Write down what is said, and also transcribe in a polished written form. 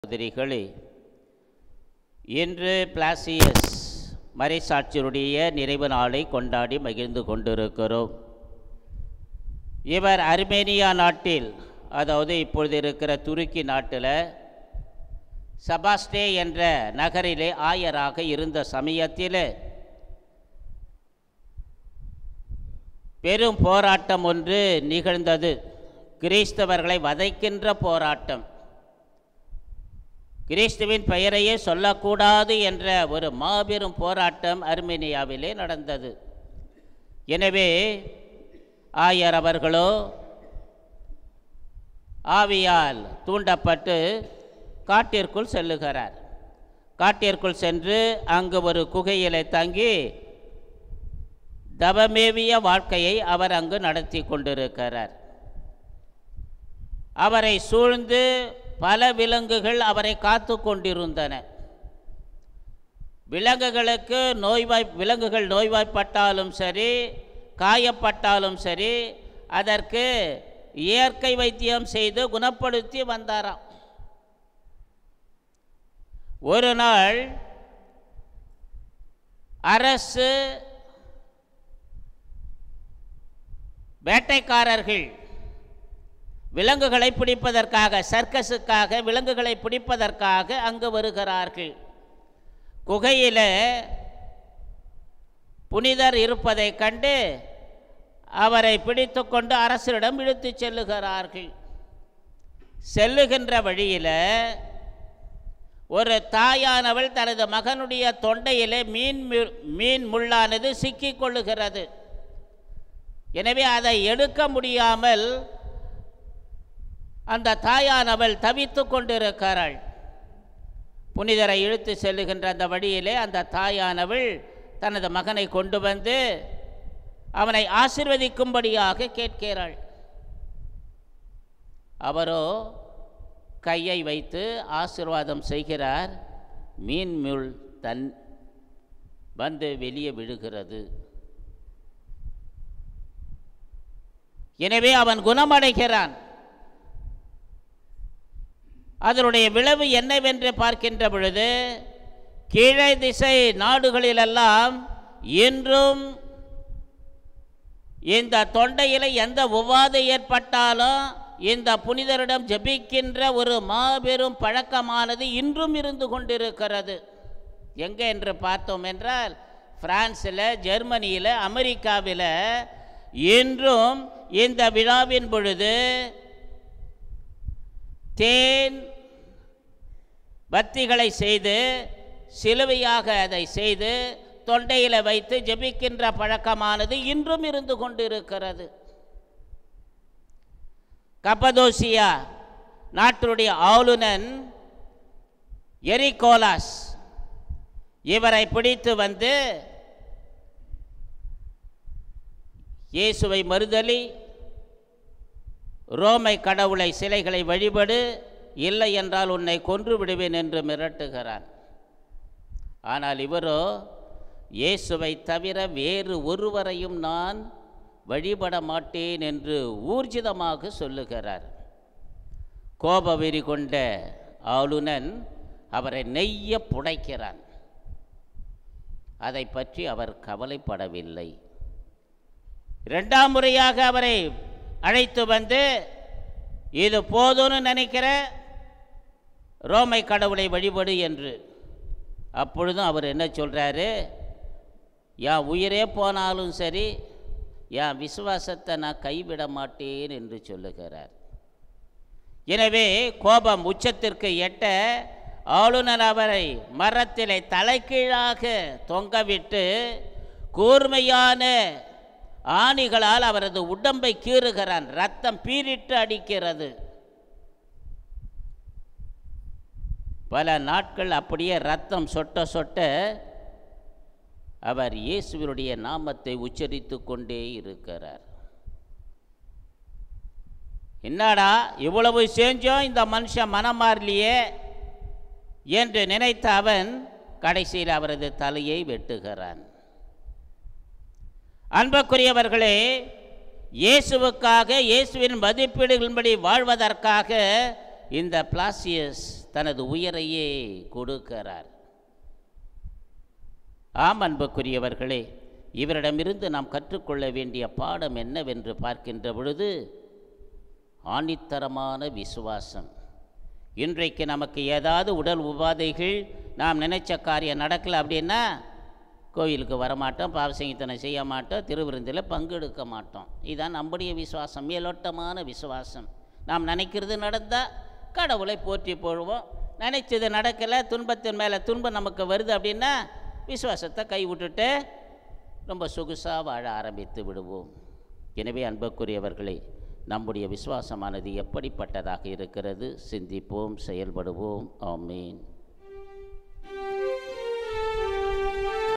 சகோதரிகளே, இன்று பிளாசியஸ் மறைசாட்சியருடைய நிறைவு நாளை கொண்டாடி மகிழ்ந்து கொண்டிருக்கிறோம். இவர் அர்மேனியா நாட்டில், அதாவது இப்பொழுது இருக்கிற துருக்கி நாட்டில் சபாஸ்டே என்ற நகரிலே ஆயராக இருந்த சமயத்தில் பெரும் போராட்டம் ஒன்று நிகழ்ந்தது. கிறிஸ்தவர்களை வதைக்கின்ற போராட்டம். கிறிஸ்துவின் பெயரையே சொல்லக்கூடாது என்ற ஒரு மாபெரும் போராட்டம் அர்மேனியாவிலே நடந்தது. எனவே ஆயர் அவர்களோ ஆவியால் தூண்டப்பட்டு காட்டிற்குள் செல்லுகிறார். காட்டிற்குள் சென்று அங்கு ஒரு குகையிலே தங்கி தவமேவிய வாழ்க்கையை அவர் அங்கு நடத்தி கொண்டிருக்கிறார். அவரை சூழ்ந்து பல விலங்குகள் அவரை காத்து கொண்டிருந்தன. விலங்குகள் நோய்வாய்ப்பட்டாலும் சரி, காயப்பட்டாலும் சரி, அதற்கு இயற்கை வைத்தியம் செய்து குணப்படுத்தி வந்தாராம். ஒரு நாள் அரசு வேட்டைக்காரர்கள் விலங்குகளை பிடிப்பதற்காக, சர்க்கஸுக்காக விலங்குகளை பிடிப்பதற்காக அங்கு வருகிறார்கள். குகையில் புனிதர் இருப்பதை கண்டு அவரை பிடித்து கொண்டு அரசரிடம் இழுத்து செல்லுகிறார்கள். செல்லுகின்ற வழியில் ஒரு தாயானவள் தனது மகனுடைய தொண்டையிலே மீன் முள்ளானது சிக்கிக் கொள்ளுகிறது. எனவே அதை எடுக்க முடியாமல் அந்த தாயானவள் தவித்து கொண்டிருக்கிறாள். புனிதரை இழுத்து செல்லுகின்ற அந்த வழியிலே அந்த தாயானவள் தனது மகனை கொண்டு வந்து அவனை ஆசீர்வதிக்கும்படியாக கேட்கிறாள். அவரோ கையை வைத்து ஆசீர்வாதம் செய்கிறார். மீன் முள் வந்து வெளியே விழுகிறது. எனவே அவன் குணமடைகிறான். அதனுடைய விளைவு என்னவென்று பார்க்கின்ற பொழுது, கீழே திசை நாடுகளிலெல்லாம் இன்றும் இந்த தொண்டையில் எந்த உபாதை ஏற்பட்டாலும் இந்த புனிதரிடம் ஜெபிக்கின்ற ஒரு மாபெரும் பழக்கமானது இன்றும் இருந்து கொண்டிருக்கிறது. எங்கே என்று பார்த்தோம் என்றால், பிரான்ஸில், ஜெர்மனியில், அமெரிக்காவில் இன்றும் இந்த விழாவின் பொழுது தேன் பத்திகளை செய்து சிலுவையாக அதை செய்து தொண்டையில் வைத்து ஜெபிக்கின்ற பழக்கமானது இன்றும் இருந்து கொண்டிருக்கிறது. கப்பதோசியா நாட்டுடைய ஆளுநன் எரிகோலாஸ் இவரை பிடித்து வந்து இயேசுவை மறுதலி, ரோமை கடவுளை சிலைகளை வழிபடு, இல்லை என்றால் உன்னை கொன்று விடுவேன் என்று மிரட்டுகிறான். ஆனால் இவரோ இயேசுவை தவிர வேறு ஒருவரையும் நான் வழிபட மாட்டேன் என்று ஊர்ஜிதமாக சொல்லுகிறார். கோபவெறி கொண்ட ஆளுநன் அவரை நெய்ய புடைக்கிறான். அதை பற்றி அவர் கவலைப்படவில்லை. இரண்டாம் முறையாக அவரை அழைத்து வந்து, இது போதும்னு நினைக்கிற, ரோமை கடவுளை வழிபடு என்று. அப்பொழுதும் அவர் என்ன சொல்கிறாரு, என் உயிரே போனாலும் சரி, என் விசுவாசத்தை நான் கைவிட மாட்டேன் என்று சொல்லுகிறார். எனவே கோபம் உச்சத்திற்கு எட்ட ஆளுநர் அவரை மரத்திலே தலைகீழாக தொங்கவிட்டு கூர்மையான ஆணிகளால் அவரது உடம்பை கீறுகிறான். ரத்தம் பீரிட்டு அடிக்கிறது. பல நாட்கள் அப்படியே ரத்தம் சொட்ட சொட்ட அவர் இயேசுவினுடைய நாமத்தை உச்சரித்து கொண்டே இருக்கிறார். என்னடா இவ்வளவு செஞ்சோம், இந்த மனுஷன் மனம் மாறலையே என்று நினைத்த அவன் கடைசியில் அவரது தலையை வெட்டுகிறான். அன்புக்குரியவர்களே, இயேசுவுக்காக, இயேசுவின் மதிப்பீடுகளின்படி வாழ்வதற்காக இந்த பிளாசியஸ் தனது உயிரையே கொடுக்கிறார். ஆம் அன்புக்குரியவர்களே, இவரிடமிருந்து நாம் கற்றுக்கொள்ள வேண்டிய பாடம் என்னவென்று பார்க்கின்ற பொழுது, ஆணித்தரமான விசுவாசம். இன்றைக்கு நமக்கு ஏதாவது உடல் உபாதைகள், நாம் நினைச்ச காரியம் நடக்கலை அப்படின்னா கோயிலுக்கு வரமாட்டோம், பாவசங்கீர்த்தனை செய்ய மாட்டோம், திருவிருந்தில் பங்கெடுக்க மாட்டோம். இதுதான் நம்முடைய விசுவாசம், மேலோட்டமான விசுவாசம். நாம் நினைக்கிறது நடந்தால் கடவுளை போற்றி போடுவோம், நினைச்சது நடக்கலை, துன்பத்தின் மேலே துன்பம் நமக்கு வருது அப்படின்னா விசுவாசத்தை கை விட்டுட்டு ரொம்ப சொகுசாக வாழ ஆரம்பித்து விடுவோம். எனவே அன்புக்குரியவர்களே, நம்முடைய விசுவாசமானது எப்படிப்பட்டதாக இருக்கிறது? சிந்திப்போம், செயல்படுவோம். ஆமீன்.